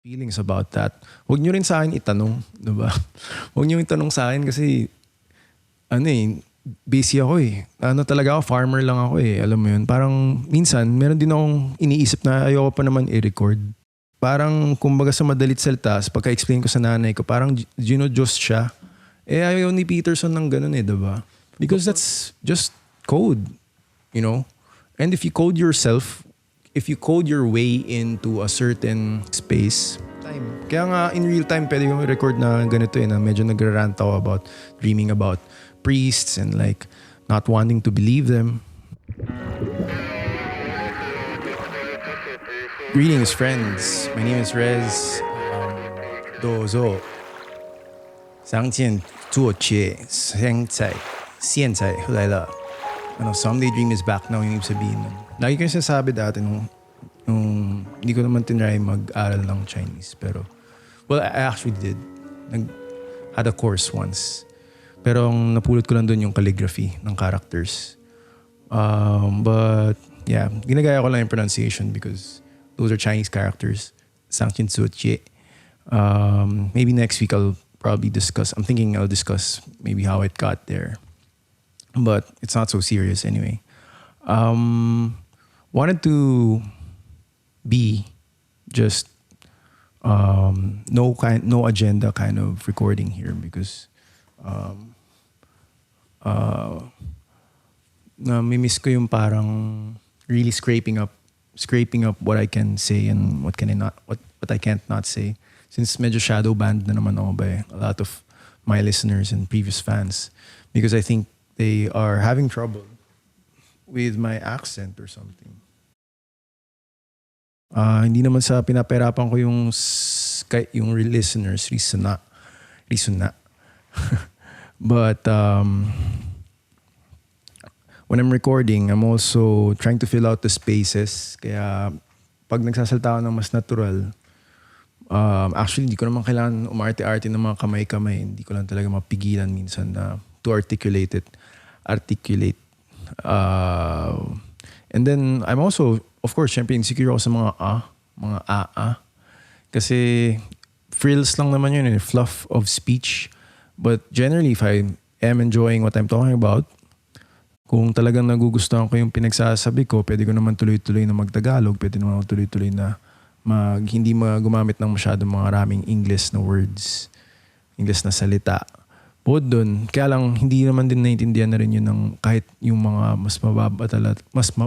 feelings about that. Huwag nyo rin sa akin itanong, di ba? Huwag nyo itanong sa akin kasi, busy ako eh. Talaga ako, farmer lang ako eh. Alam mo yun, parang minsan, meron din akong iniisip na ayoko pa naman i-record. Parang, kumbaga sa madalit salita, pagka-explain ko sa nanay ko, parang Diyos siya. Eh, ayaw ni Peterson ng ganun eh, di ba? Because that's just code, you know? And if you code yourself, if you code your way into a certain space, time. Kaya nga, in real time, pwede kong record na ganito eh, na medyo nagrarant ako about dreaming about priests and like not wanting to believe them. Greetings, friends. My name is Rez. Dozo. 相见作切现在回来了 someday dream is back now yung ibig sabihin nun. Lagi ko yung sasabi dati nung hindi ko naman tinry mag-aral ng Chinese pero well I actually did had a course once pero ang napulot ko lang dun yung calligraphy ng characters but yeah ginagaya ko lang yung pronunciation because those are Chinese characters. 相见作切 maybe next week I'm thinking I'll discuss maybe how it got there. But it's not so serious anyway. Wanted to be just no agenda kind of recording here because na-miss ko yung parang really scraping up what I can say and what I can't not say. Since medyo shadow banned na naman ako by a lot of my listeners and previous fans because I think they are having trouble with my accent or something. Hindi naman sa pinapahirapan ko yung listeners, reason na. But when I'm recording, I'm also trying to fill out the spaces. Kaya pag nagsasalita ako ng mas natural, actually, hindi ko naman kailangan umarte-arte ng mga kamay-kamay. Hindi ko lang talaga mapigilan minsan na to articulate. And then, I'm also, of course, syempre insecure ako sa mga Kasi, frills lang naman yun, fluff of speech. But generally, if I am enjoying what I'm talking about, kung talagang nagugustuhan ko yung pinagsasabi ko, pwede ko naman tuloy-tuloy na magtagalog, pwede naman tuloy-tuloy na hindi gumamit ng masyadong mga maraming English na words, English na salita. Bukod dun, kaya lang hindi naman din naiintindihan na rin yun ng kahit yung mga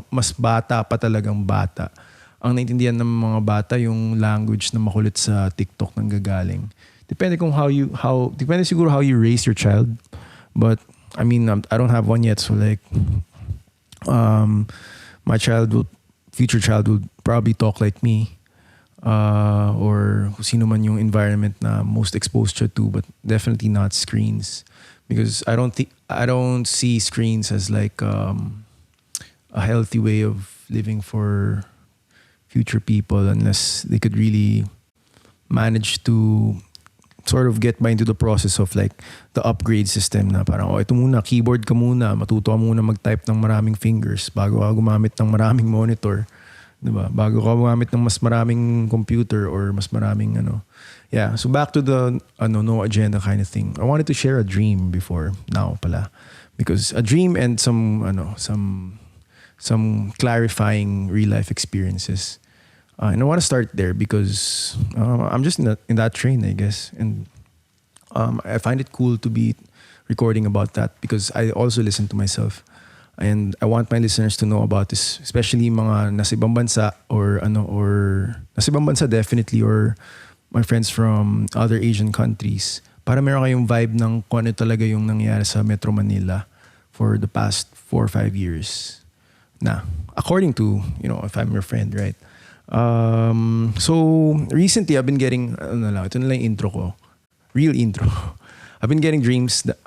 mas bata pa talagang bata. Ang naiintindihan ng mga bata yung language na makulit sa TikTok nang gagaling. Depende siguro how you raise your child. But I mean, I don't have one yet, so like my future child will probably talk like me. Or kung sino man yung environment na most exposed siya to, but definitely not screens because I don't see screens as like a healthy way of living for future people unless they could really manage to sort of get by into the process of like the upgrade system na parang ito muna, keyboard ka muna, matuto ka muna mag-type ng maraming fingers bago ka gumamit ng maraming monitor. Diba? Bago ka gumamit ng mas maraming computer or mas maraming Yeah, so back to the no agenda kind of thing. I wanted to share a dream before now pala. Because a dream and some clarifying real life experiences. And I want to start there because I'm just in that train, I guess. And I find it cool to be recording about that because I also listen to myself. And I want my listeners to know about this, especially mga nasa ibang bansa or nasa ibang bansa definitely or my friends from other Asian countries para meron kayong vibe ng kung ano talaga yung nangyari sa Metro Manila for the past 4 or 5 years. According to, if I'm your friend, right? So recently I've been getting, ito na lang yung intro ko. Real intro. I've been getting dreams that,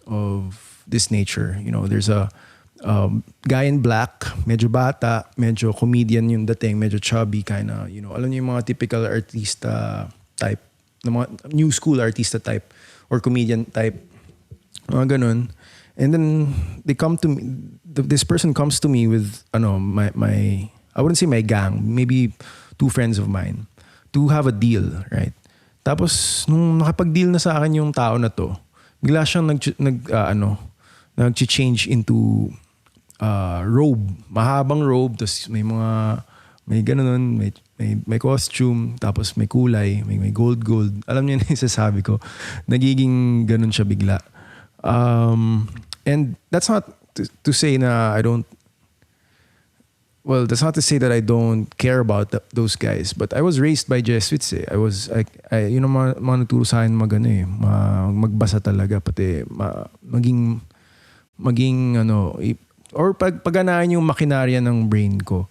of this nature. There's a guy in black, medyo bata, medyo comedian yung dating, medyo chubby kinda, alam niyo yung mga typical artista type, mga new school artista type or comedian type, mga ganun. And then they come to me, this person comes to me with my I wouldn't say my gang, maybe 2 friends of mine. to have a deal, right? Tapos nung nakapag-deal na sa akin yung tao na to, bigla siyang nag-change into robe, mahabang robe, tapos may ganun, may costume, tapos may kulay, may gold. Alam niyo na yung sasabi ko, nagiging ganun siya bigla. And that's not to say na I don't. Well, that's not to say that I don't care about those guys, but I was raised by Jesuits. I you know, mga nagturo sa akin magbasa talaga, pati maging or pagganahan yung makinarya ng brain ko.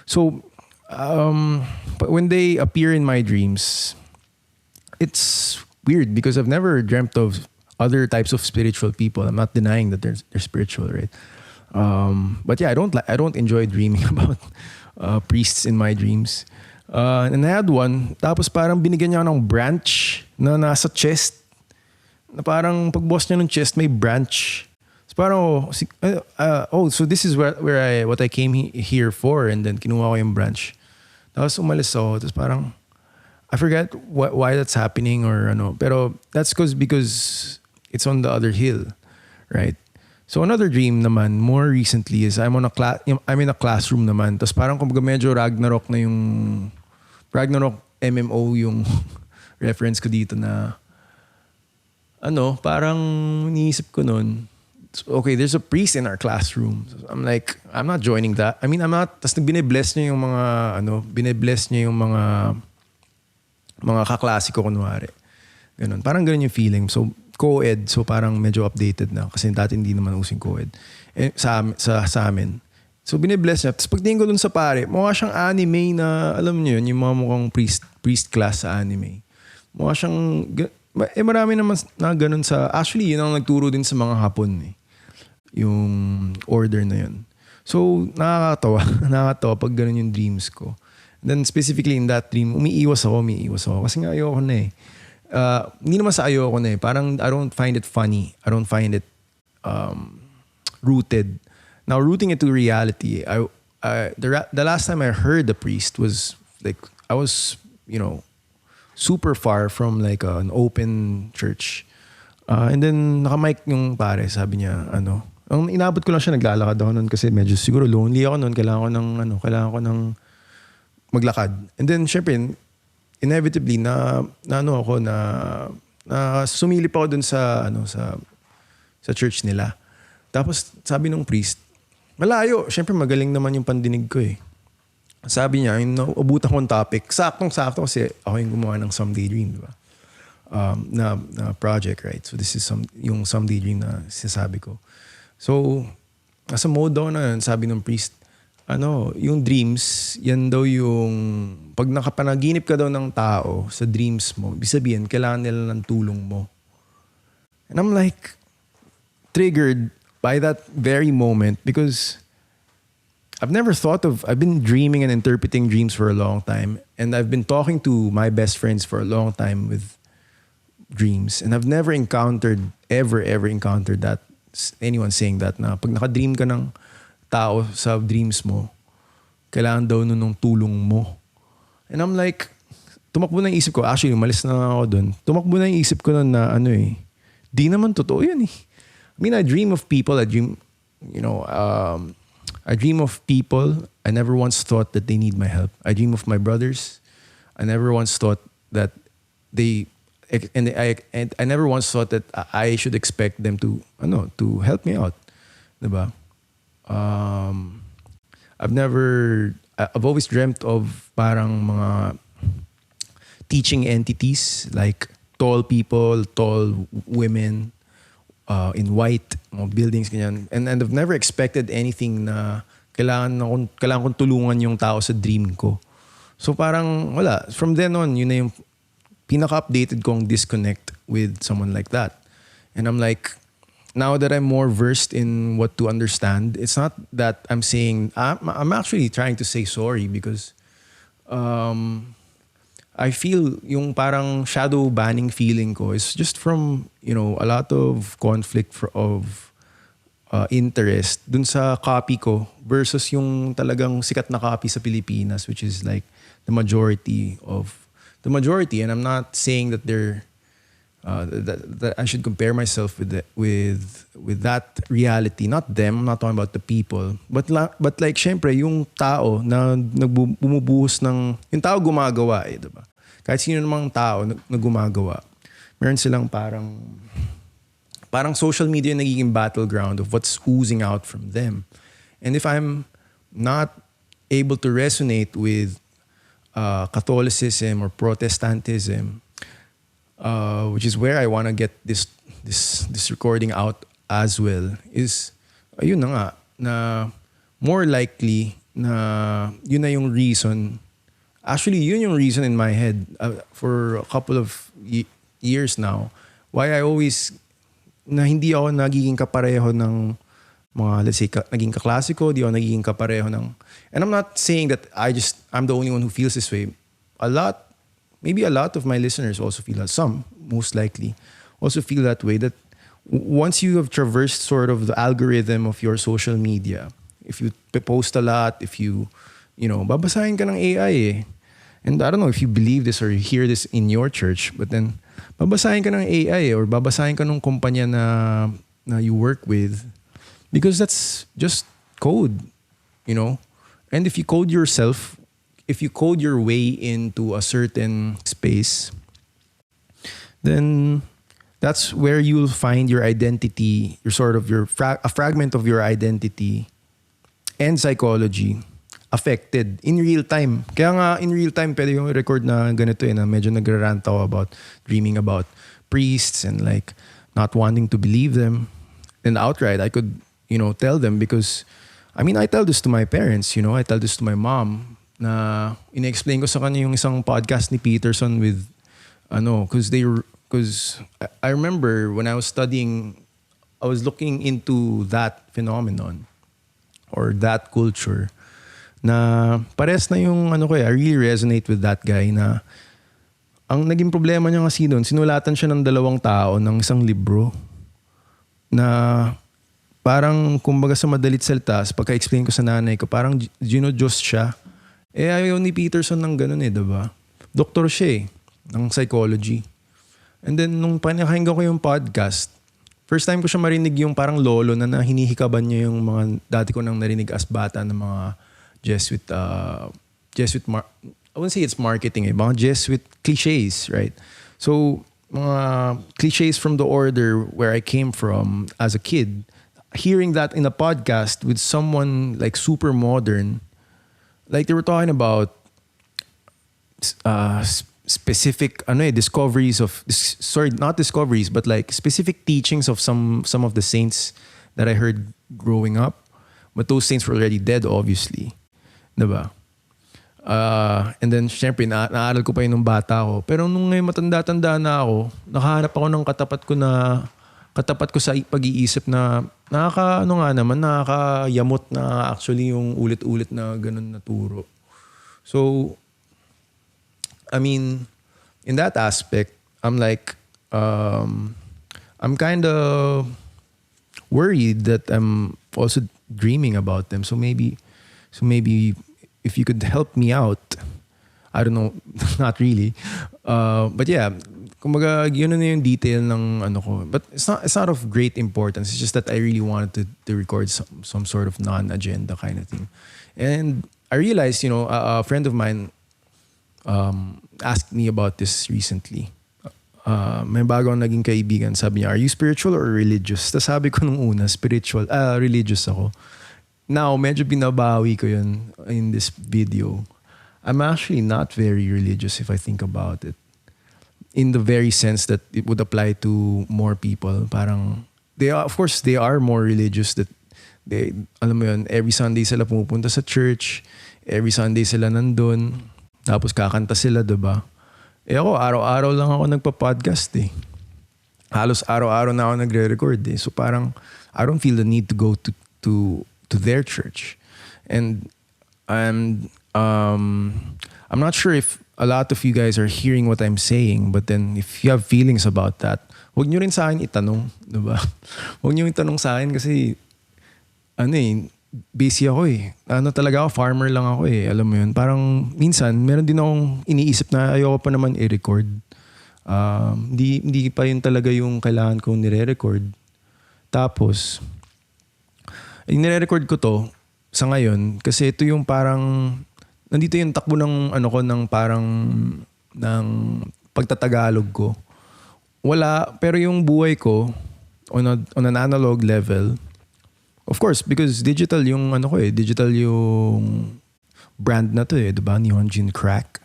So, when they appear in my dreams, it's weird because I've never dreamt of other types of spiritual people. I'm not denying that they're spiritual, right? But yeah, I don't enjoy dreaming about priests in my dreams. And I had one, tapos parang binigyan niya ako ng branch na nasa chest. Na parang pagbukas niya ng chest, may branch. So parang, so this is what I came here for, and then kinuha ko yung branch. Tapos umalis ako, tapos parang, I forget why that's happening or pero that's because it's on the other hill, right? So another dream naman, more recently, is I'm in a classroom naman. Tapos parang kumbaga medyo Ragnarok MMO yung reference ko dito na parang iniisip ko nun, okay, there's a priest in our classroom. So I'm like, I'm not joining that. I mean, I'm not. Tapos bine-bless niya yung mga kaklase ko kunwari. Ganun. Parang ganun yung feeling. So co-ed, so parang medyo updated na kasi dati hindi naman using co-ed sa amin. So bine-bless niya. Tapos pagtingin ko dun sa pare, mukha siyang anime na, alam niyo yun, yung mga mukhang priest class sa anime. Mukha siyang, marami naman na ganun sa, actually yun ang nagturo din sa mga Hapon yung order na yun. So nakakatawa pag ganun yung dreams ko. And then specifically in that dream, umiiwas ako kasi nga ayoko na hindi naman sa ayoko na parang I don't find it funny. I don't find it rooted. Now, rooting it to reality, the last time I heard the priest was like, I was, super far from like an open church. And then naka-mic yung pare, sabi niya, ang inabot ko lang siya, naglalakad ako nun kasi medyo siguro lonely ako nun, kailangan ko ng maglakad. And then syempre, inevitably na sumilip ako dun sa church nila. Tapos sabi nung priest, malayo, syempre magaling naman yung pandinig ko Sabi niya, yung naubutan kong topic, saktong-sakto kasi ako yung gumawa ng Someday Dream, diba? Na project, right? So this is yung Someday Dream na sinasabi ko. So, nasa mode daw na sabi ng priest, yung dreams, yan daw yung, pag nakapanaginip ka daw ng tao sa dreams mo, ibig sabihin, kailangan nila ng tulong mo. And I'm like, triggered by that very moment because I've been dreaming and interpreting dreams for a long time. And I've been talking to my best friends for a long time with dreams. And I've never ever encountered that, anyone saying that na pag nakadream ka ng tao sa dreams mo, kailangan daw nun ng tulong mo. And I'm like, tumakbo na yung isip ko. Actually, umalis na ako dun. Tumakbo na yung isip ko nun na di naman totoo yun I mean, I dream of people. I dream of people. I never once thought that they need my help. I dream of my brothers. I never once thought that I never once thought that I should expect them to help me out. Diba? I've always dreamt of parang mga teaching entities like tall people, tall women in white, mga buildings ganyan. And I've never expected anything na kailangan kong tulungan yung tao sa dream ko. So parang wala. From then on, yun na yung pinaka-updated kong disconnect with someone like that. And I'm like, now that I'm more versed in what to understand, it's not that I'm saying, I'm actually trying to say sorry because I feel yung parang shadow banning feeling ko is just from, a lot of conflict of interest dun sa copy ko versus yung talagang sikat na copy sa Pilipinas, which is like the majority of the majority, and I'm not saying that they're that I should compare myself with that reality, not them. I'm not talking about the people, but like syempre yung tao na bumubuhos ng yung tao gumagawa diba? Kahit sino namang tao na gumagawa, meron silang parang social media nagiging battleground of what's oozing out from them. And if I'm not able to resonate with Catholicism or Protestantism, which is where I want to get this recording out as well, is ayun na nga na more likely na yun na yung reason. Actually, yun yung reason in my head for a couple of years now why I always na hindi ako nagiging kapareho ng mga, let's say, naging kaklasiko, di ako nagiging kapareho ng... And I'm not saying that I'm the only one who feels this way. Maybe a lot of my listeners also feel that. Some, most likely, also feel that way. That once you have traversed sort of the algorithm of your social media, if you post a lot, if you babasahin ka ng AI eh. And I don't know if you believe this or you hear this in your church, but then babasahin ka ng AI or babasahin ka ng kumpanya na you work with, because that's just code, And if you code yourself, if you code your way into a certain space, then that's where you'll find your identity, a fragment of your identity and psychology affected in real time. Kaya nga in real time pwede yung record na ganito na medyo nagrarant ako about dreaming about priests and like not wanting to believe them. And outright I could, tell them, because I tell this to my parents, I tell this to my mom na ina-explain ko sa kanya yung isang podcast ni Peterson with because I remember when I was studying, I was looking into that phenomenon or that culture na pares na yung I really resonate with that guy na ang naging problema niya kasi doon, sinulatan siya ng 2 tao ng isang libro na parang kumbaga sa madalit salita, pagka-explain ko sa nanay ko, parang Diyos siya. Ayaw ni Peterson ng ganun diba? Doktor siya ng psychology. And then nung pinakinggan ko yung podcast, first time ko siya marinig yung parang lolo na hinihikaban niya yung mga dati ko nang narinig as bata ng mga Jesuit, I wouldn't say it's marketing mga Jesuit cliches, right? So, mga cliches from the order where I came from as a kid, hearing that in a podcast with someone like super modern, like they were talking about specific discoveries of, not discoveries, but like specific teachings of some of the saints that I heard growing up. But those saints were already dead, obviously. Diba? And then, syempre, naaral ko pa yun nung bata ako. Pero nung ngayon matanda-tanda na ako, nakahanap ako ng katapat ko sa pag-iisip na nakakayamot na actually yung ulit-ulit na ganun na turo. So, in that aspect, I'm like, I'm kind of worried that I'm also dreaming about them. So maybe if you could help me out, I don't know, not really. But yeah, kumbaga yun na yung detail ng ko. But it's not of great importance. It's just that I really wanted to record some sort of non-agenda kind of thing. And I realized, a friend of mine asked me about this recently. May bagong naging kaibigan. Sabi niya, are you spiritual or religious? Tapos sabi ko nung una, religious ako. Now, medyo binabawi ko yun in this video. I'm actually not very religious if I think about it. In the very sense that it would apply to more people. Parang, of course, they are more religious. That they, alam mo yun, every Sunday sila pumupunta sa church. Every Sunday sila nandun. Tapos kakanta sila, diba? Ako, araw-araw lang ako nagpa-podcast Halos araw-araw na ako nagre-record So parang, I don't feel the need to go to their church. And I'm not sure if a lot of you guys are hearing what I'm saying, but then if you have feelings about that, huwag nyo rin sa akin itanong, diba? Huwag nyo itanong sa akin kasi busy ako eh. Ano talaga ako, farmer lang ako eh. Alam mo yun. Parang minsan, meron din akong iniisip na ayoko pa naman i-record. Hindi pa yun talaga yung kailangan kong nire-record. Tapos, yung nire-record ko to sa ngayon kasi ito yung parang nandito yung takbo ng ano ko ng parang ng pagtatagalog ko. Wala, pero yung buhay ko on an analog level, of course, because digital yung ano ko eh, digital yung brand na to eh, diba? Neon Gin Crack.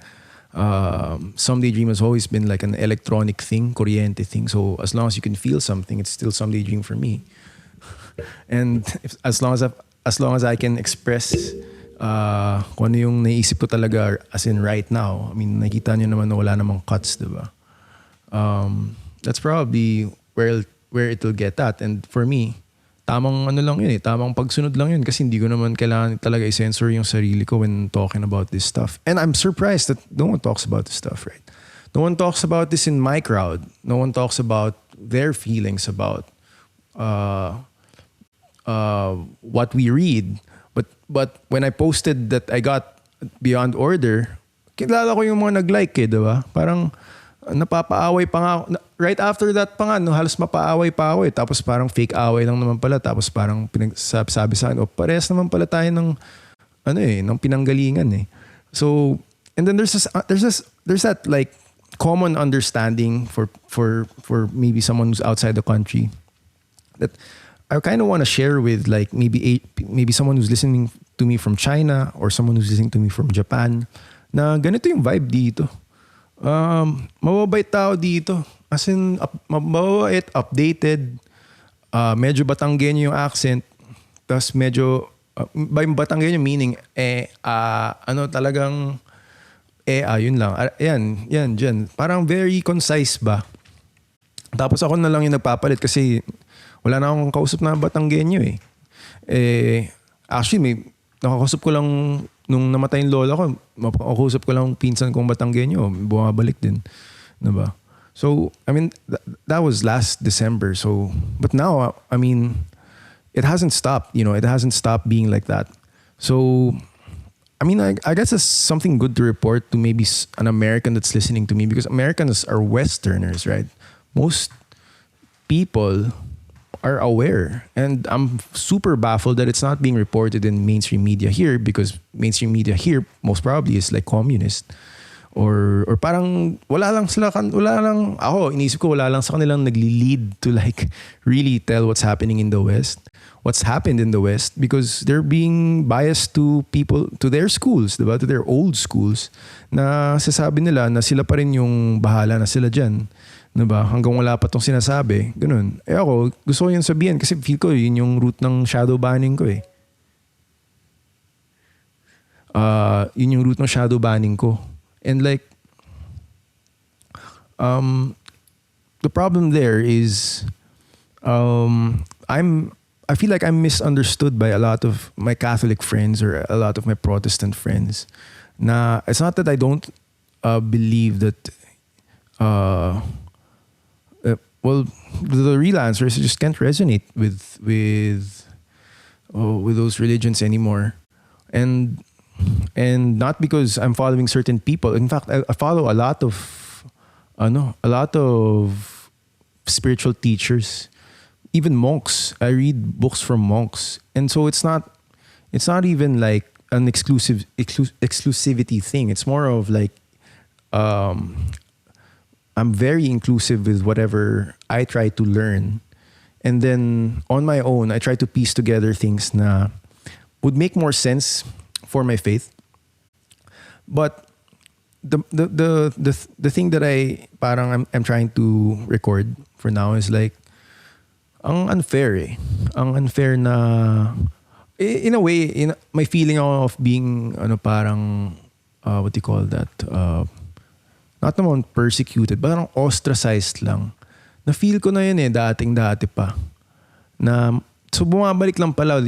Someday Dream has always been like an electronic thing, kuryente thing. So as long as you can feel something, it's still Someday Dream for me. And as long as I can express kung ano yung naisip ko talaga as in right now. I mean, nakita niyo naman na wala namang cuts, diba? That's probably where it'll get at. And for me, tamang ano lang yun eh, tamang pagsunod lang yun kasi hindi ko naman kailangan talaga i-censor yung sarili ko when talking about this stuff. And I'm surprised that no one talks about this stuff, right? No one talks about this in my crowd. No one talks about their feelings about what we read. But when I posted that I got Beyond Order, kilala ko yung mga nag-like eh, diba? Parang napapaaway pa nga ako. Right after that pa nga, no, halos mapaaway pa ako eh. Tapos parang fake away lang naman pala. Tapos parang sabi sa akin, parehas naman pala tayo ng, ng pinanggalingan eh. So, and then there's that like common understanding for maybe someone who's outside the country that I kind of want to share with like maybe someone who's listening to me from China or someone who's listening to me from Japan na ganito yung vibe dito. Mababait tao dito. As in, mababait, updated, medyo Batanggenyo yung accent. Tapos medyo, by Batanggenyo meaning, talagang, yun lang. Yan, dyan. Parang very concise ba? Tapos ako na lang yung nagpapalit kasi wala na akong kausap na Batanggenyo eh. Actually, nakakausap ko lang nung namatay yung lola ko, makakusap ko lang pinsan kong Batanggenyo, bumabalik din. Diba? So, I mean, that was last December. So, but now, I mean, it hasn't stopped, it hasn't stopped being like that. So, I mean, I guess it's something good to report to maybe an American that's listening to me because Americans are Westerners, right? Most people are aware. And I'm super baffled that it's not being reported in mainstream media here because mainstream media here most probably is like communist. Or parang wala lang ako, inisip ko wala lang sa kanilang nagli-lead to like really tell what's happening in the West. What's happened in the West because they're being biased to people, to their schools, diba? To their old schools na sasabi nila na sila pa rin yung bahala na sila dyan. Diba? Hanggang wala pa tong sinasabi. Ganun. Ako, gusto ko yun sabihin kasi feel ko yun yung root ng shadow banning ko eh. Yun yung root ng shadow banning ko. And like, the problem there is, I feel like I'm misunderstood by a lot of my Catholic friends or a lot of my Protestant friends. Na it's not that I don't believe that well, the real answer is I just can't resonate with those religions anymore, and not because I'm following certain people. In fact, I follow a lot of spiritual teachers, even monks. I read books from monks, and so it's not even like an exclusivity thing. It's more of like I'm very inclusive with whatever I try to learn. And then on my own, I try to piece together things na would make more sense for my faith. But the thing that I'm trying to record for now is like ang unfair eh. Ang unfair na in a way, my feeling of being parang what do you call that? Not naman persecuted, parang ostracized lang. Na-feel ko na yun dating-dati pa. So bumabalik lang pala,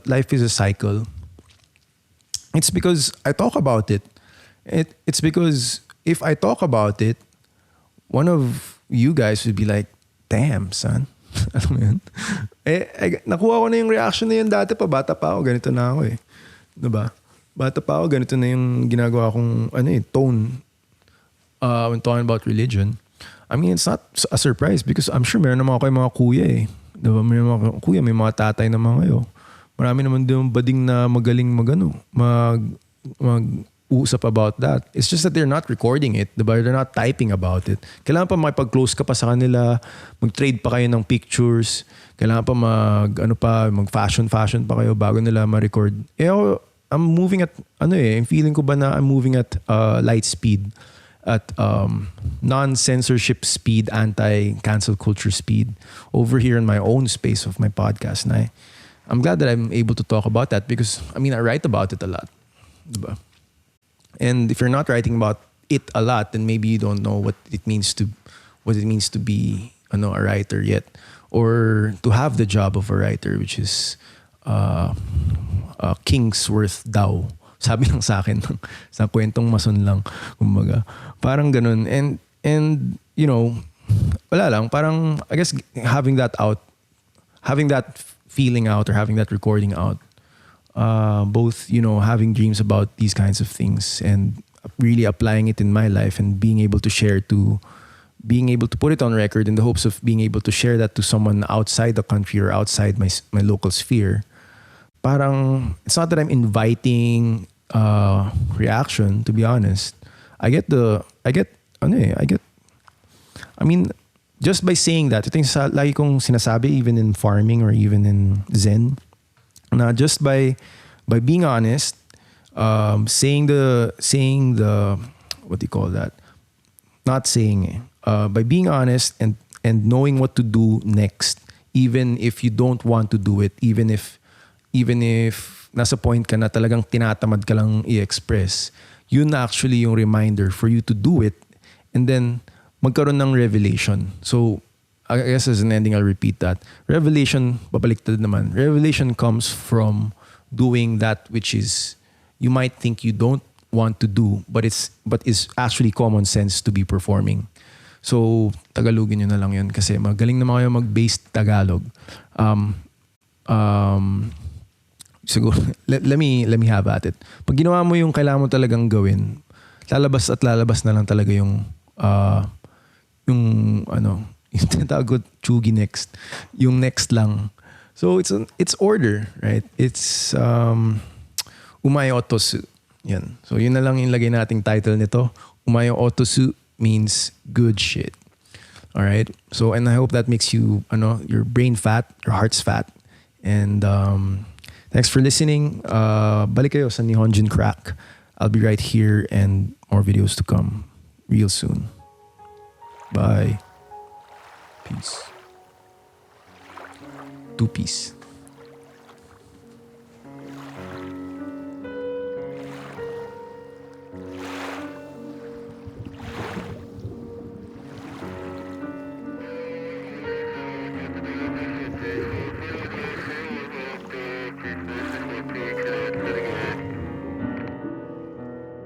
life is a cycle. It's because I talk about it. It's because if I talk about it, one of you guys would be like, damn, son. Alam mo yun? Nakuha ko na yung reaction na yun dati pa. Bata pa ako, ganito na ako eh. Diba? Bata pa ako, ganito na yung ginagawa kong tone when talking about religion. I mean, it's not a surprise because I'm sure meron naman ako yung mga kuya eh. Diba? May mga kuya, may mga tatay naman kayo. Marami naman din bading na magaling mag-usap about that. It's just that they're not recording it. Diba? They're not typing about it. Kailangan pa makipag-close ka pa sa kanila, mag-trade pa kayo ng pictures, kailangan pa mag-fashion pa kayo bago nila ma-record. I'm moving at, I'm feeling ko ba na I'm moving at light speed, at non-censorship speed, anti-cancel culture speed over here in my own space of my podcast. Na I'm glad that I'm able to talk about that because, I write about it a lot. Diba? And if you're not writing about it a lot, then maybe you don't know what it means to be a writer yet, or to have the job of a writer, which is king's worth daw. Sabi lang sa akin sa kwentong mason lang, kumbaga. Parang ganun. And wala lang, parang I guess having that feeling out or having that recording out, both having dreams about these kinds of things and really applying it in my life and being able to put it on record in the hopes of being able to share that to someone outside the country or outside my local sphere. Parang it's not that I'm inviting reaction, to be honest. Just by saying that, ito yung lagi kong sinasabi even in farming or even in Zen, na just by being honest, saying the what do you call that? Not saying by being honest and knowing what to do next, even if you don't want to do it, even if nasa point ka na talagang tinatamad ka lang i-express, yun actually yung reminder for you to do it, and then magkaroon ng revelation. So, I guess as an ending, I'll repeat that. Revelation, babaliktad naman. Revelation comes from doing that which is, you might think you don't want to do, but is actually common sense to be performing. So, Tagalogin nyo na lang yun kasi magaling naman kayo mag-based Tagalog. Siguro, let me have at it. Pag ginawa mo yung kailangan mo talagang gawin, lalabas na lang talaga yung tinatawag ko chugi next. Yung next lang. So it's order, right? It's Umai Otosu. Yan. So yun na lang yung lagay nating title nito. Umai Otosu means good shit. All right? So, and I hope that makes you your brain fat, your heart's fat. And thanks for listening. Balik kayo sa Nihonjin Crack. I'll be right here and more videos to come real soon. Bye. Peace. 2 piece.